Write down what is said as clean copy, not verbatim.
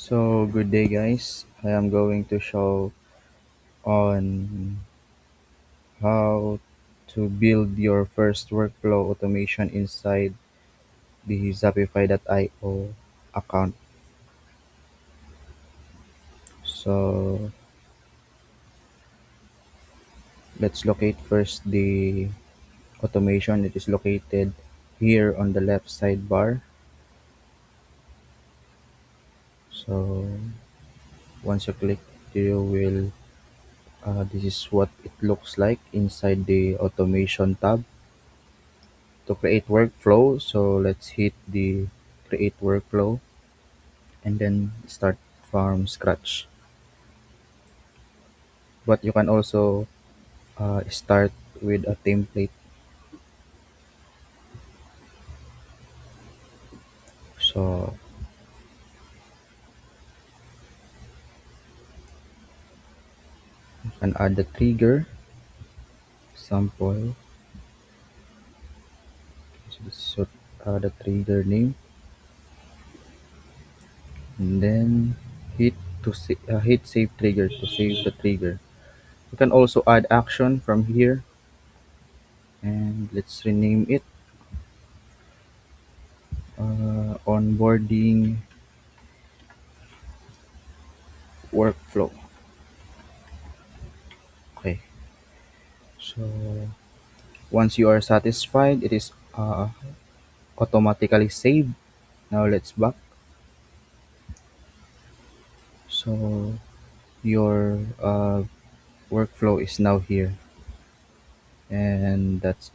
So good day guys. I am going to show on how to build your first workflow automation inside the Zapify.io account. So let's locate first the automation. It is located here on the left sidebar. So once you click, you will this is what it looks like inside the automation tab. To create workflow, so let's hit the create workflow and then start from scratch. But you can also start with a template. So you can add the trigger sample. So this is what, the trigger name, and then hit save trigger to save the trigger. You can also add action from here, and let's rename it onboarding workflow. Okay, so once you are satisfied, it is automatically saved. Now let's back. So your workflow is now here, and that's